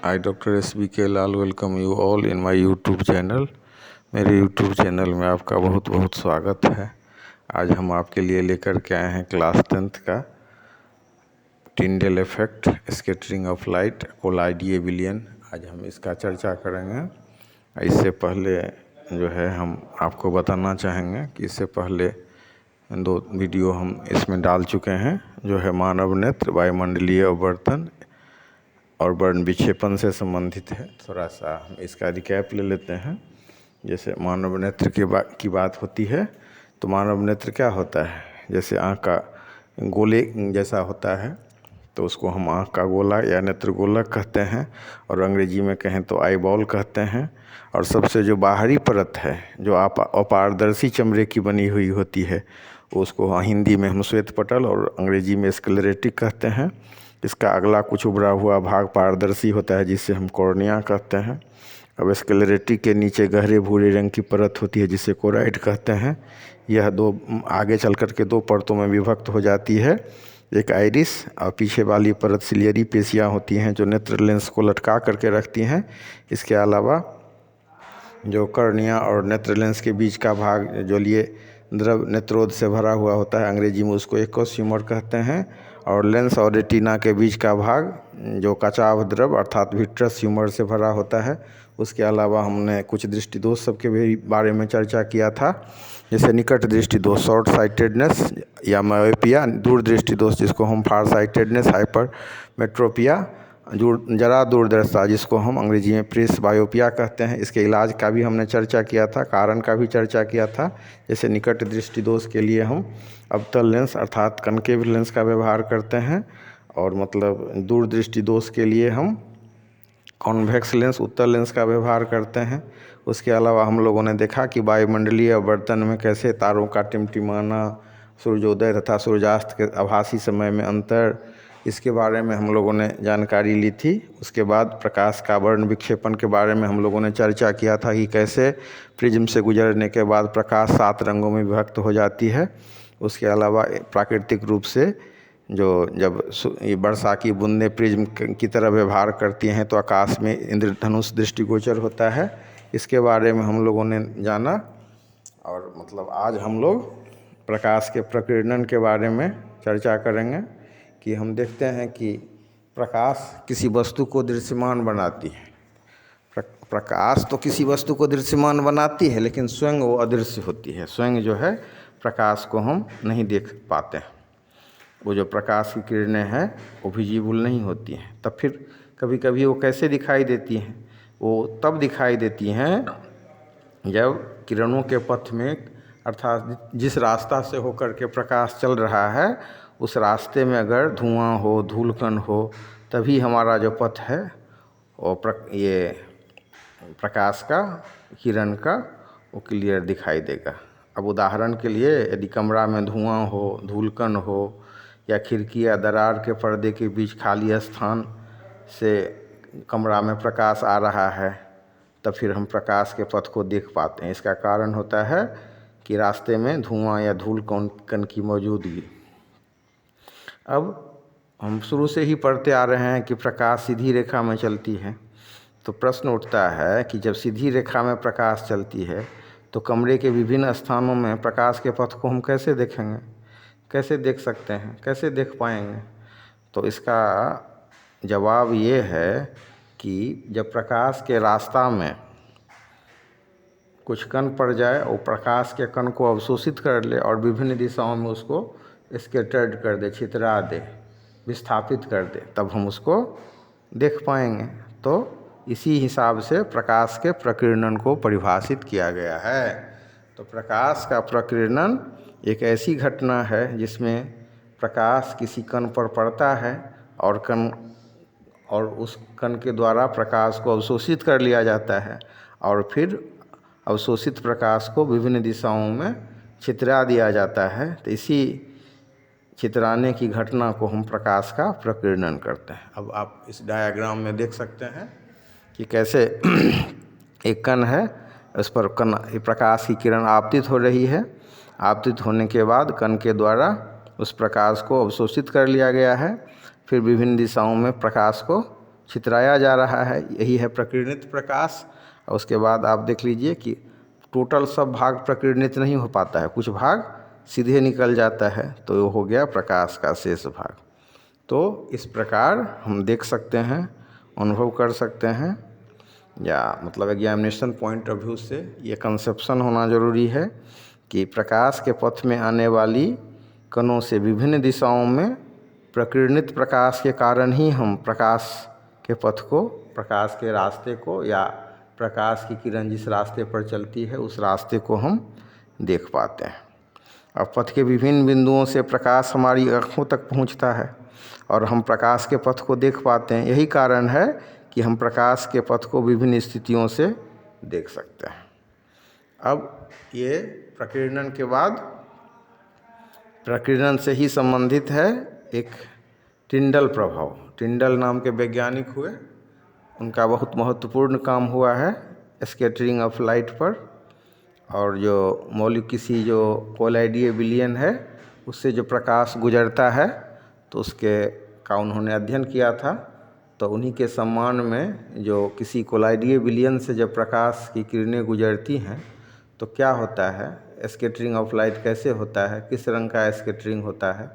I doctor SBK Lal welcome you all in my YouTube channel. मेरे YouTube channel में आपका बहुत बहुत स्वागत है। आज हम आपके लिए लेकर के आए हैं क्लास 10th का Tyndall effect, scattering of light, कोलाइडी एबिलियन। आज हम इसका चर्चा करेंगे। इससे पहले जो है हम आपको बताना चाहेंगे कि इससे पहले 2 वीडियो हम इसमें डाल चुके हैं, जो है मानव नेत्र, वायुमंडलीय अववर्तन और वर्ण विक्षेपण से संबंधित है। थोड़ा सा हम इसका रिकैप ले लेते हैं। जैसे मानव नेत्र की बात होती है तो मानव नेत्र क्या होता है, जैसे आँख का गोले जैसा होता है तो उसको हम आँख का गोला या नेत्र गोलक कहते हैं, और अंग्रेजी में कहें तो आई बॉल कहते हैं। और सबसे जो बाहरी परत है जो अपारदर्शी चमड़े की बनी हुई होती है, उसको हिंदी में हम श्वेत पटल और अंग्रेजी में स्क्लेरेटिक कहते हैं। इसका अगला कुछ उभरा हुआ भाग पारदर्शी होता है, जिसे हम कॉर्निया कहते हैं। अब स्क्लेरेटिक के नीचे गहरे भूरे रंग की परत होती है, जिसे कोराइड कहते हैं। यह आगे चल कर के 2 परतों में विभक्त हो जाती है, एक आइरिस और पीछे वाली परत सिलियरी पेशियाँ होती हैं जो नेत्र लेंस को लटका करके रखती हैं। इसके अलावा जो कर्निया और नेत्र लेंस के बीच का भाग जो लिए द्रव नेत्रोद से भरा हुआ होता है, अंग्रेजी में उसको एक्वस ह्यूमर कहते हैं। और लेंस और रेटिना के बीच का भाग जो कचाव द्रव अर्थात विट्रस ह्यूमर से भरा होता है। उसके अलावा हमने कुछ दृष्टि दोष सबके भी बारे में चर्चा किया था, जैसे निकट दृष्टि दोष शॉर्ट साइटेडनेस या मायोपिया, दूर दृष्टि दोष जिसको हम फार साइटेडनेस, हाइपर मेट्रोपिया, जरा दूरदर्शिता जिसको हम अंग्रेजी में प्रेस बायोपिया कहते हैं। इसके इलाज का भी हमने चर्चा किया था, कारण का भी चर्चा किया था। जैसे निकट दृष्टि दोष के लिए हम अवतल लेंस अर्थात कनकेव लेंस का व्यवहार करते हैं, और मतलब दूर दृष्टि दोष के लिए हम कॉन्वेक्स लेंस उत्तल लेंस का व्यवहार करते हैं। उसके अलावा हम लोगों ने देखा कि वायुमंडलीय आवर्तन में कैसे तारों का टिमटिमाना, सूर्योदय तथा सूर्यास्त के आभासी समय में अंतर, इसके बारे में हम लोगों ने जानकारी ली थी। उसके बाद प्रकाश का वर्ण विक्षेपण के बारे में हम लोगों ने चर्चा किया था कि कैसे प्रिज्म से गुजरने के बाद प्रकाश 7 रंगों में विभक्त हो जाती है। उसके अलावा प्राकृतिक रूप से जब वर्षा की बूंदें प्रिज्म की तरह व्यवहार करती हैं तो आकाश में इंद्रधनुष दृष्टिगोचर होता है। इसके बारे में हम लोगों ने जाना, और मतलब आज हम लोग प्रकाश के प्रकीर्णन के बारे में चर्चा करेंगे। कि हम देखते हैं कि प्रकाश किसी वस्तु को दृश्यमान बनाती है। प्रकाश तो किसी वस्तु को दृश्यमान बनाती है, लेकिन स्वयं वो अदृश्य होती है। स्वयं जो है प्रकाश को हम नहीं देख पाते हैं। वो जो प्रकाश की किरणें हैं वो विजिबल नहीं होती हैं। तब फिर कभी कभी वो कैसे दिखाई देती हैं? वो तब दिखाई देती हैं जब किरणों के पथ में अर्थात जिस रास्ता से होकर के प्रकाश चल रहा है उस रास्ते में अगर धुआं हो, धूलकण हो, तभी हमारा जो पथ है वो ये प्रकाश का, किरण का, वो क्लियर दिखाई देगा। अब उदाहरण के लिए यदि कमरा में धुआं हो, धूलकण हो, या खिड़की या दरार के पर्दे के बीच खाली स्थान से कमरा में प्रकाश आ रहा है, तब फिर हम प्रकाश के पथ को देख पाते हैं। इसका कारण होता है कि रास्ते में धुआं या धूलकण की मौजूदगी। अब हम शुरू से ही पढ़ते आ रहे हैं कि प्रकाश सीधी रेखा में चलती है, तो प्रश्न उठता है कि जब सीधी रेखा में प्रकाश चलती है तो कमरे के विभिन्न स्थानों में प्रकाश के पथ को हम कैसे देखेंगे, कैसे देख सकते हैं, कैसे देख पाएंगे? तो इसका जवाब ये है कि जब प्रकाश के रास्ता में कुछ कण पड़ जाए और प्रकाश के कण को अवशोषित कर ले और विभिन्न दिशाओं में उसको स्कैटर्ड कर दे, छितरा दे, विस्थापित कर दे, तब हम उसको देख पाएंगे। तो इसी हिसाब से प्रकाश के प्रकीर्णन को परिभाषित किया गया है। तो प्रकाश का प्रकीर्णन एक ऐसी घटना है जिसमें प्रकाश किसी कण पर पड़ता है और उस कण के द्वारा प्रकाश को अवशोषित कर लिया जाता है, और फिर अवशोषित प्रकाश को विभिन्न दिशाओं में छितरा दिया जाता है। तो इसी छितराने की घटना को हम प्रकाश का प्रकीर्णन करते हैं। अब आप इस डायग्राम में देख सकते हैं कि कैसे एक कण है, उस पर प्रकाश की किरण आपतित हो रही है। आपतित होने के बाद कण के द्वारा उस प्रकाश को अवशोषित कर लिया गया है, फिर विभिन्न दिशाओं में प्रकाश को छितराया जा रहा है, यही है प्रकीर्णित प्रकाश। और उसके बाद आप देख लीजिए कि टोटल सब भाग प्रकीर्णित नहीं हो पाता है, कुछ भाग सीधे निकल जाता है, तो ये हो गया प्रकाश का शेष भाग। तो इस प्रकार हम देख सकते हैं, अनुभव कर सकते हैं, या मतलब एग्जामिनेशन पॉइंट ऑफ व्यू से ये कंसेप्शन होना ज़रूरी है कि प्रकाश के पथ में आने वाली कणों से विभिन्न दिशाओं में प्रकीर्णित प्रकाश के कारण ही हम प्रकाश के पथ को, प्रकाश के रास्ते को, या प्रकाश की किरण जिस रास्ते पर चलती है उस रास्ते को हम देख पाते हैं। और पथ के विभिन्न बिंदुओं से प्रकाश हमारी आँखों तक पहुंचता है और हम प्रकाश के पथ को देख पाते हैं। यही कारण है कि हम प्रकाश के पथ को विभिन्न स्थितियों से देख सकते हैं। अब ये प्रकीर्णन के बाद, प्रकीर्णन से ही संबंधित है एक टिंडल प्रभाव। टिंडल नाम के वैज्ञानिक हुए, उनका बहुत महत्वपूर्ण काम हुआ है स्कैटरिंग ऑफ लाइट पर। और जो मौलिक किसी जो कोलाइडीय विलयन है उससे जो प्रकाश गुजरता है तो उसके का उन्होंने अध्ययन किया था। तो उन्हीं के सम्मान में जो किसी कोलाइडीय विलयन से जब प्रकाश की किरणें गुजरती हैं तो क्या होता है, स्कैटरिंग ऑफ लाइट कैसे होता है, किस रंग का स्कैटरिंग होता है।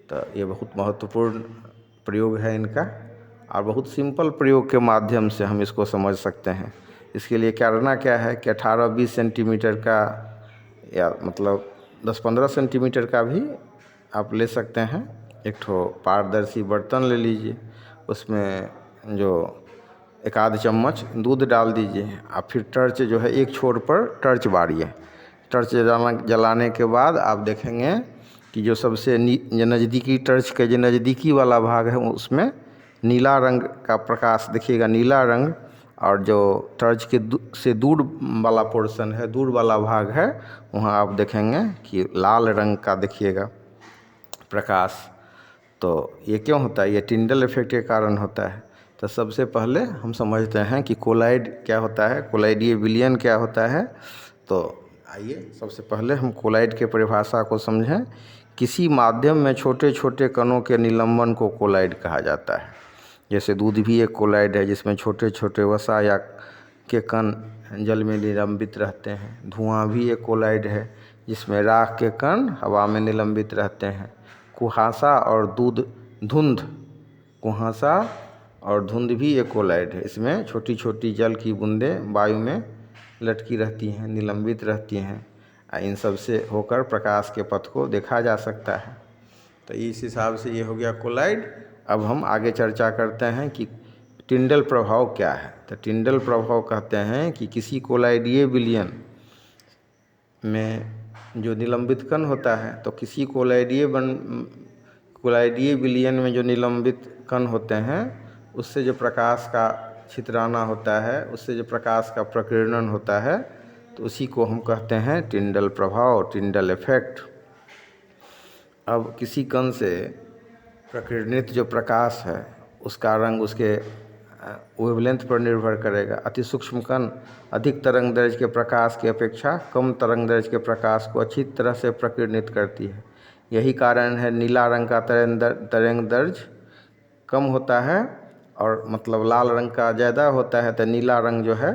तो ये बहुत महत्वपूर्ण प्रयोग है इनका, और बहुत सिंपल प्रयोग के माध्यम से हम इसको समझ सकते हैं। इसके लिए करना क्या है कि 18-20 सेंटीमीटर का, या मतलब 10-15 सेंटीमीटर का भी आप ले सकते हैं, एक ठो पारदर्शी बर्तन ले लीजिए, उसमें जो एक आध चम्मच दूध डाल दीजिए, और फिर टर्च जो है एक छोर पर टर्च बारिए। टर्च जलाने के बाद आप देखेंगे कि जो सबसे नज़दीकी, टर्च के जो नज़दीकी वाला भाग है उसमें नीला रंग का प्रकाश दिखिएगा, नीला रंग। और जो टर्च के से दूर वाला पोर्शन है, दूर वाला भाग है, वहाँ आप देखेंगे कि लाल रंग का देखिएगा प्रकाश। तो ये क्यों होता है? ये टिंडल इफेक्ट के कारण होता है। तो सबसे पहले हम समझते हैं कि कोलाइड क्या होता है, कोलाइडीय विलयन क्या होता है। तो आइए सबसे पहले हम कोलाइड के परिभाषा को समझें। किसी माध्यम में छोटे छोटे कणों के निलंबन को कोलाइड कहा जाता है। जैसे दूध भी एक कोलाइड है जिसमें छोटे छोटे वसा या के कण जल में निलंबित रहते हैं। धुआं भी एक कोलाइड है जिसमें राख के कण हवा में निलंबित रहते हैं। कुहासा और धुंध, कुहासा और धुंध भी एक कोलाइड है, इसमें छोटी छोटी जल की बूंदें वायु में लटकी रहती हैं, निलंबित रहती हैं। इन सब से होकर प्रकाश के पथ को देखा जा सकता है। तो इस हिसाब से ये हो गया कोलाइड। अब हम आगे चर्चा करते हैं कि टिंडल प्रभाव क्या है। तो टिंडल प्रभाव कहते हैं कि किसी कोलाइडीय विलयन में जो निलंबित कण होता है, तो किसी कोलाइडीय विलयन में जो निलंबित कण होते हैं उससे जो प्रकाश का छितराना होता है, उससे जो प्रकाश का प्रकीर्णन होता है, तो उसी को हम कहते हैं टिंडल प्रभाव, टिंडल इफेक्ट। अब किसी कण से प्रकीर्णित जो प्रकाश है उसका रंग उसके वेवलेंथ पर निर्भर करेगा। अति सूक्ष्म कण अधिक तरंग दैर्ध्य के प्रकाश की अपेक्षा कम तरंग दैर्ध्य के प्रकाश को अच्छी तरह से प्रकीर्णित करती है। यही कारण है नीला रंग का तरंग दैर्ध्य कम होता है और मतलब लाल रंग का ज़्यादा होता है। तो नीला रंग जो है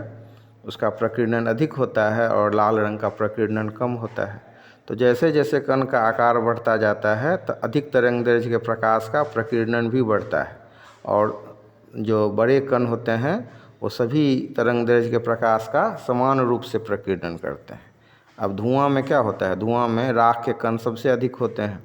उसका प्रकीर्णन अधिक होता है और लाल रंग का प्रकीर्णन कम होता है। तो जैसे जैसे कण का आकार बढ़ता जाता है तो अधिक तरंग दैर्ध्य के प्रकाश का प्रकीर्णन भी बढ़ता है, और जो बड़े कण होते हैं वो सभी तरंग दैर्ध्य के प्रकाश का समान रूप से प्रकीर्णन करते हैं। अब धुआं में क्या होता है? धुआं में राख के कण सबसे अधिक होते हैं,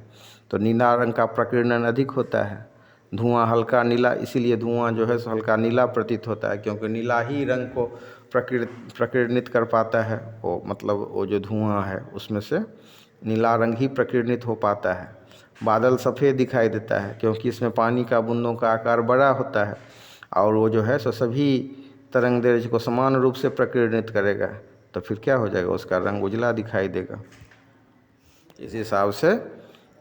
तो नीला रंग का प्रकीर्णन अधिक होता है। धुआं हल्का नीला, इसीलिए धुआं जो है सो हल्का नीला प्रतीत होता है, क्योंकि नीला ही रंग को प्रकीर्णित कर पाता है। वो मतलब वो जो धुआं है उसमें से नीला रंग ही प्रकीर्णित हो पाता है। बादल सफ़ेद दिखाई देता है क्योंकि इसमें पानी का बूंदों का आकार बड़ा होता है, और वो जो है सो सभी तरंग दैर्ध्य को समान रूप से प्रकीर्णित करेगा। तो फिर क्या हो जाएगा? उसका रंग उजला दिखाई देगा। इस हिसाब से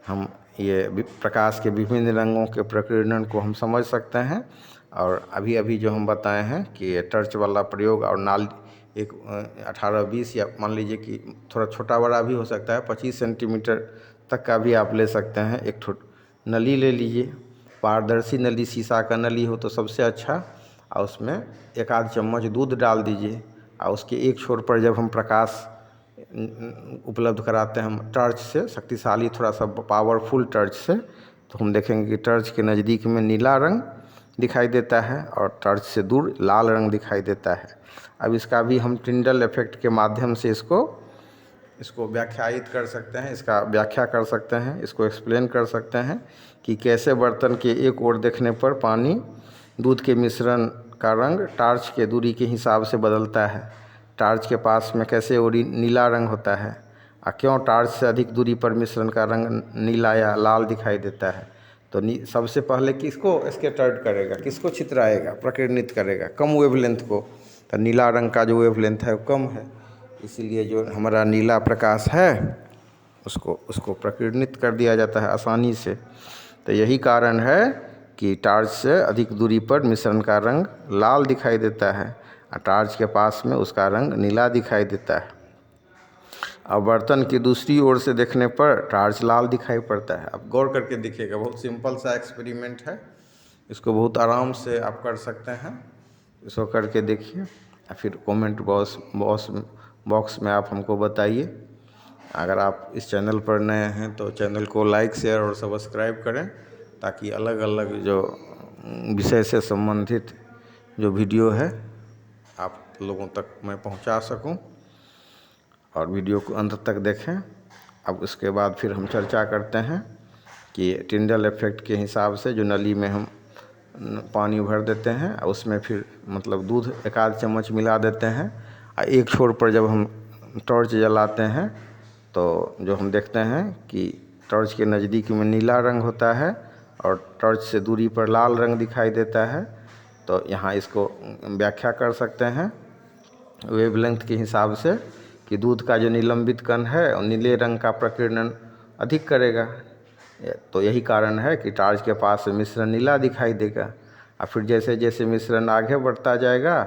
हम ये प्रकाश के विभिन्न रंगों के प्रकीर्णन को हम समझ सकते हैं। और अभी अभी जो हम बताए हैं कि टर्च वाला प्रयोग और नाल एक 18-20 या मान लीजिए कि थोड़ा छोटा बड़ा भी हो सकता है, 25 सेंटीमीटर तक का भी आप ले सकते हैं। एक नली ले लीजिए, पारदर्शी नली, शीशा का नली हो तो सबसे अच्छा। और उसमें एक आध चम्मच दूध डाल दीजिए और उसके एक छोर पर जब हम प्रकाश उपलब्ध कराते हैं हम टॉर्च से, शक्तिशाली थोड़ा सा पावरफुल टॉर्च से, तो हम देखेंगे कि टॉर्च के नज़दीक में नीला रंग दिखाई देता है और टॉर्च से दूर लाल रंग दिखाई देता है। अब इसका भी हम टिंडल इफेक्ट के माध्यम से इसको व्याख्यायित कर सकते हैं, इसका व्याख्या कर सकते हैं, इसको एक्सप्लेन कर सकते हैं कि कैसे बर्तन के एक ओर देखने पर पानी दूध के मिश्रण का रंग टॉर्च के दूरी के हिसाब से बदलता है, टॉर्च के पास में कैसे ओरी नीला रंग होता है और क्यों टॉर्च से अधिक दूरी पर मिश्रण का रंग नीला या लाल दिखाई देता है। तो सबसे पहले किसको स्कैटर्ड करेगा, किसको छितराएगा, प्रकीर्णित करेगा, कम वेवलेंथ को। तो नीला रंग का जो वेवलेंथ है वो कम है, इसीलिए जो हमारा नीला प्रकाश है उसको प्रकीर्णित कर दिया जाता है आसानी से। तो यही कारण है कि टॉर्च से अधिक दूरी पर मिश्रण का रंग लाल दिखाई देता है और टॉर्च के पास में उसका रंग नीला दिखाई देता है। अब बर्तन की दूसरी ओर से देखने पर टॉर्च लाल दिखाई पड़ता है। अब गौर करके देखिएगा, बहुत सिंपल सा एक्सपेरिमेंट है, इसको बहुत आराम से आप कर सकते हैं। इसको करके देखिए, फिर कमेंट बॉक्स में आप हमको बताइए। अगर आप इस चैनल पर नए हैं तो चैनल को लाइक, शेयर और सब्सक्राइब करें, ताकि अलग अलग जो विषय से संबंधित जो वीडियो है आप लोगों तक मैं पहुंचा सकूं, और वीडियो को अंत तक देखें। अब उसके बाद फिर हम चर्चा करते हैं कि टिंडल इफेक्ट के हिसाब से जो नली में हम पानी भर देते हैं उसमें फिर मतलब दूध एक आध चम्मच मिला देते हैं और एक छोर पर जब हम टॉर्च जलाते हैं तो जो हम देखते हैं कि टॉर्च के नज़दीक में नीला रंग होता है और टॉर्च से दूरी पर लाल रंग दिखाई देता है। तो यहाँ इसको व्याख्या कर सकते हैं वेवलेंथ के हिसाब से कि दूध का जो निलंबित कण है और नीले रंग का प्रकीर्णन अधिक करेगा। तो यही कारण है कि टॉर्च के पास मिश्रण नीला दिखाई देगा और फिर जैसे जैसे मिश्रण आगे बढ़ता जाएगा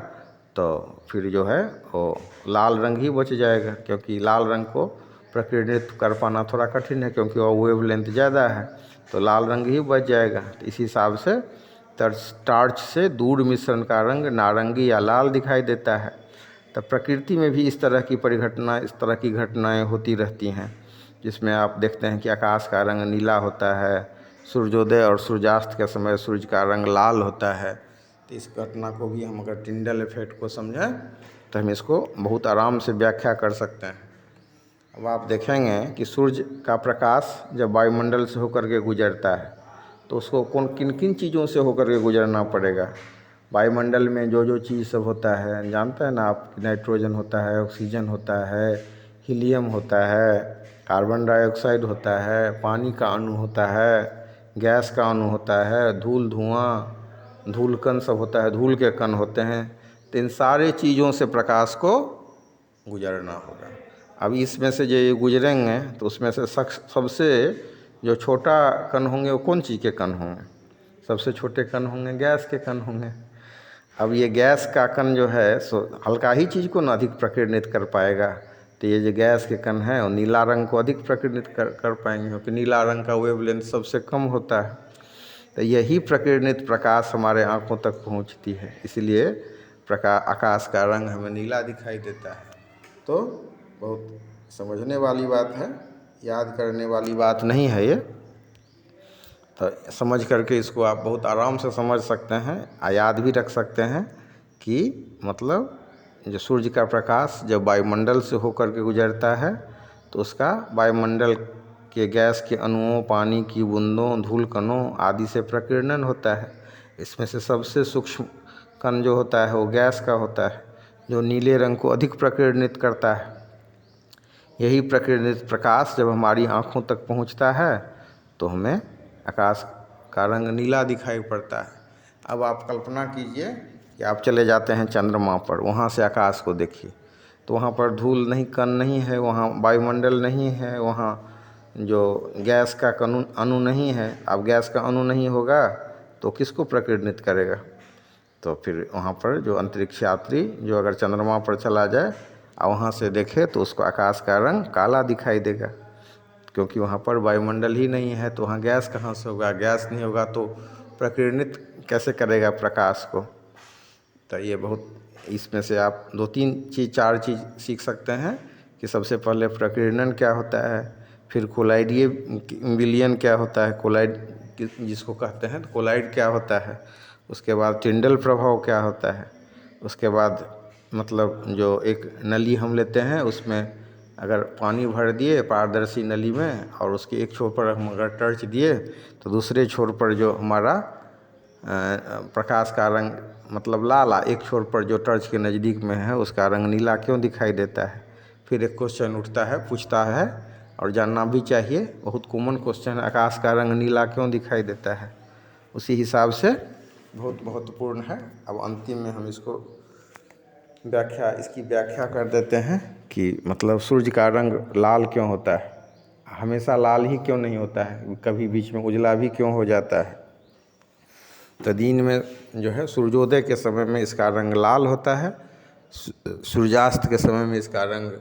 तो फिर जो है वो लाल रंग ही बच जाएगा, क्योंकि लाल रंग को प्रकीर्णित कर पाना थोड़ा कठिन है क्योंकि वो वेवलेंथ ज़्यादा है, तो लाल रंग ही बच जाएगा। तो इस हिसाब से टॉर्च से दूर मिश्रण का रंग नारंगी या लाल दिखाई देता है। तो प्रकृति में भी इस तरह की घटनाएं होती रहती हैं, जिसमें आप देखते हैं कि आकाश का रंग नीला होता है, सूर्योदय और सूर्यास्त के समय सूर्य का रंग लाल होता है। तो इस घटना को भी हम अगर टिंडल इफेक्ट को समझें तो हम इसको बहुत आराम से व्याख्या कर सकते हैं। अब आप देखेंगे कि सूर्य का प्रकाश जब वायुमंडल से होकर के गुजरता है तो उसको किन किन चीज़ों से होकर के गुजरना पड़ेगा। वायुमंडल में जो जो चीज़ सब होता है जानते हैं ना आप, नाइट्रोजन होता है, ऑक्सीजन होता है, हीलियम होता है, कार्बन डाइऑक्साइड होता है, पानी का अणु होता है, गैस का अणु होता है, धूल धुआं धूल कण सब होता है, धूल के कण होते हैं। तो इन सारे चीज़ों से प्रकाश को गुजरना होगा। अब इसमें से जो ये गुजरेंगे तो उसमें से सबसे जो छोटा कण होंगे वो कौन चीज़ के कण होंगे, सबसे छोटे कण होंगे गैस के कण होंगे। अब ये गैस का कण जो है सो हल्का ही चीज़ को ना अधिक प्रकीर्णित कर पाएगा, तो ये जो गैस के कण हैं और नीला रंग को अधिक प्रकीर्णित कर पाएंगे, क्योंकि नीला रंग का वेवलेंथ सबसे कम होता है। तो यही प्रकीर्णित प्रकाश हमारे आँखों तक पहुँचती है, इसलिए आकाश का रंग हमें नीला दिखाई देता है। तो बहुत समझने वाली बात है, याद करने वाली बात नहीं है ये। तो समझ करके इसको आप बहुत आराम से समझ सकते हैं और याद भी रख सकते हैं कि मतलब जो सूर्य का प्रकाश जब वायुमंडल से होकर के गुजरता है तो उसका वायुमंडल के गैस के अणुओं, पानी की बूंदों, धूल कणों आदि से प्रकीर्णन होता है। इसमें से सबसे सूक्ष्म कण जो होता है वो गैस का होता है, जो नीले रंग को अधिक प्रकीर्णित करता है। यही प्रकीर्णित प्रकाश जब हमारी आँखों तक पहुँचता है तो हमें आकाश का रंग नीला दिखाई पड़ता है। अब आप कल्पना कीजिए कि आप चले जाते हैं चंद्रमा पर, वहाँ से आकाश को देखिए तो वहाँ पर धूल नहीं, कण नहीं है, वहाँ वायुमंडल नहीं है, वहाँ जो गैस का अणु नहीं है। अब गैस का अणु नहीं होगा तो किसको प्रकीर्णित करेगा। तो फिर वहाँ पर जो अंतरिक्ष यात्री जो अगर चंद्रमा पर चला जाए और वहाँ से देखे तो उसको आकाश का रंग काला दिखाई देगा, क्योंकि वहाँ पर वायुमंडल ही नहीं है, तो वहाँ गैस कहाँ से होगा। गैस नहीं होगा तो प्रकीर्णित कैसे करेगा प्रकाश को। तो ये बहुत, इसमें से आप 2-3 चीज़ 4 चीज़ सीख सकते हैं कि सबसे पहले प्रकीर्णन क्या होता है, फिर कोलाइडीय विलयन क्या होता है, कोलाइड जिसको कहते हैं, कोलाइड क्या होता है, उसके बाद टिंडल प्रभाव क्या होता है, उसके बाद मतलब जो एक नली हम लेते हैं उसमें अगर पानी भर दिए पारदर्शी नली में और उसके एक छोर पर हम अगर टर्च दिए तो दूसरे छोर पर जो हमारा प्रकाश का रंग मतलब लाल, एक छोर पर जो टर्च के नज़दीक में है उसका रंग नीला क्यों दिखाई देता है। फिर एक क्वेश्चन उठता है, पूछता है और जानना भी चाहिए, बहुत कॉमन क्वेश्चन है, आकाश का रंग नीला क्यों दिखाई देता है। उसी हिसाब से बहुत महत्वपूर्ण है। अब अंतिम में हम इसकी व्याख्या कर देते हैं कि मतलब सूर्य का रंग लाल क्यों होता है, हमेशा लाल ही क्यों नहीं होता है, कभी बीच में उजला भी क्यों हो जाता है। तो दिन में जो है सूर्योदय के समय में इसका रंग लाल होता है, सूर्यास्त के समय में इसका रंग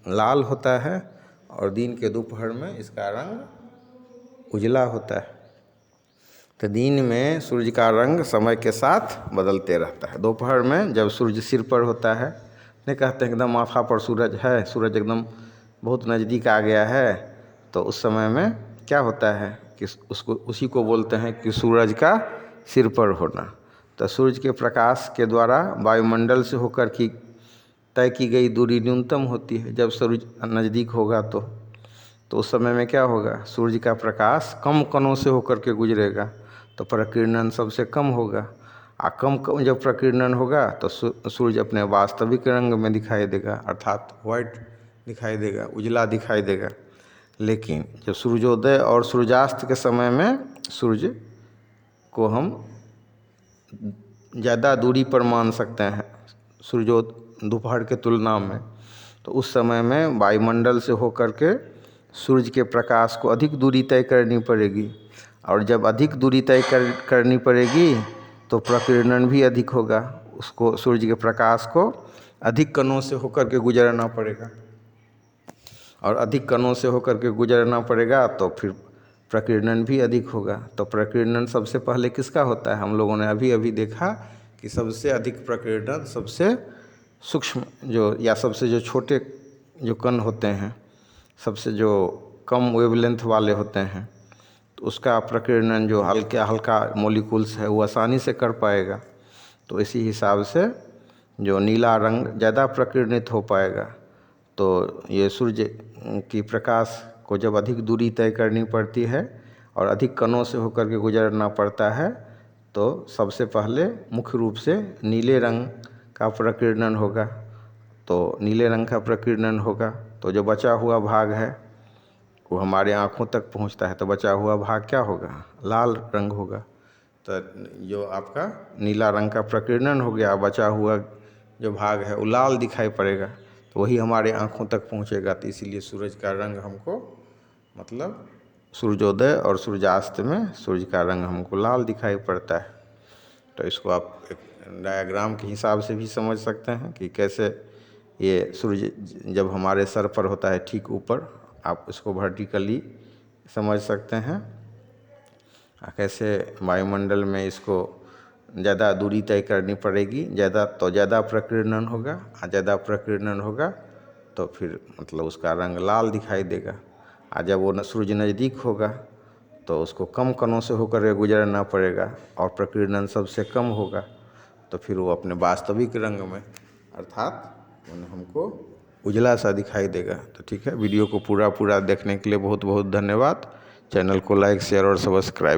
लाल होता है और दिन के दोपहर में इसका रंग उजला होता है। तो दिन में सूर्य का रंग समय के साथ बदलते रहता है। दोपहर में जब सूर्य सिर पर होता है, नहीं कहते एकदम माथा पर सूरज है, सूरज एकदम बहुत नज़दीक आ गया है, तो उस समय में क्या होता है कि उसी को बोलते हैं कि सूरज का सिर पर होना। तो सूरज के प्रकाश के द्वारा वायुमंडल से होकर की तय की गई दूरी न्यूनतम होती है। जब सूरज नज़दीक होगा तो उस समय में क्या होगा, सूर्य का प्रकाश कम कणों से होकर के गुजरेगा, तो प्रकीर्णन सबसे कम होगा। कम जब प्रकीर्णन होगा तो सूर्य अपने वास्तविक रंग में दिखाई देगा, अर्थात वाइट दिखाई देगा, उजला दिखाई देगा। लेकिन जब सूर्योदय और सूर्यास्त के समय में सूर्य को हम ज़्यादा दूरी पर मान सकते हैं दोपहर के तुलना में, तो उस समय में वायुमंडल से होकर के सूर्य के प्रकाश को अधिक दूरी तय करनी पड़ेगी, और जब अधिक दूरी तय करनी पड़ेगी तो प्रकीर्णन भी अधिक होगा, उसको सूर्य के प्रकाश को अधिक कणों से होकर के गुजरना पड़ेगा, और अधिक कणों से होकर के गुजरना पड़ेगा तो फिर प्रकीर्णन भी अधिक होगा। तो प्रकीर्णन सबसे पहले किसका होता है, हम लोगों ने अभी अभी देखा कि सबसे अधिक प्रकीर्णन सबसे सूक्ष्म जो या सबसे जो छोटे जो कण होते हैं, सबसे जो कम वेवलेंथ वाले होते हैं, तो उसका प्रकीर्णन जो हल्का मॉलिक्यूल्स है वो आसानी से कर पाएगा। तो इसी हिसाब से जो नीला रंग ज़्यादा प्रकीर्णित हो पाएगा। तो ये सूर्य की प्रकाश को जब अधिक दूरी तय करनी पड़ती है और अधिक कणों से होकर के गुजरना पड़ता है, तो सबसे पहले मुख्य रूप से नीले रंग का प्रकीर्णन होगा। तो नीले रंग का प्रकीर्णन होगा तो जो बचा हुआ भाग है वो हमारे आँखों तक पहुंचता है, तो बचा हुआ भाग क्या होगा, लाल रंग होगा। तो जो आपका नीला रंग का प्रकीर्णन हो गया, बचा हुआ जो भाग है वो लाल दिखाई पड़ेगा, तो वही हमारे आँखों तक पहुंचेगा। तो इसीलिए सूरज का रंग हमको मतलब सूर्योदय और सूर्यास्त में सूर्य का रंग हमको लाल दिखाई पड़ता है। तो इसको आप एक डायग्राम के हिसाब से भी समझ सकते हैं कि कैसे ये सूर्य जब हमारे सर पर होता है ठीक ऊपर, आप इसको वर्टिकली समझ सकते हैं, कैसे वायुमंडल में इसको ज़्यादा दूरी तय करनी पड़ेगी, ज़्यादा प्रकीर्णन होगा, और ज़्यादा प्रकीर्णन होगा तो फिर मतलब उसका रंग लाल दिखाई देगा। और जब वो सूर्य नज़दीक होगा तो उसको कम कणों से होकर के गुजरना पड़ेगा और प्रकीर्णन सबसे कम होगा, तो फिर वो अपने वास्तविक रंग में अर्थात हमको उजला सा दिखाई देगा। तो ठीक है, वीडियो को पूरा देखने के लिए बहुत बहुत धन्यवाद। चैनल को लाइक शेयर और सब्सक्राइब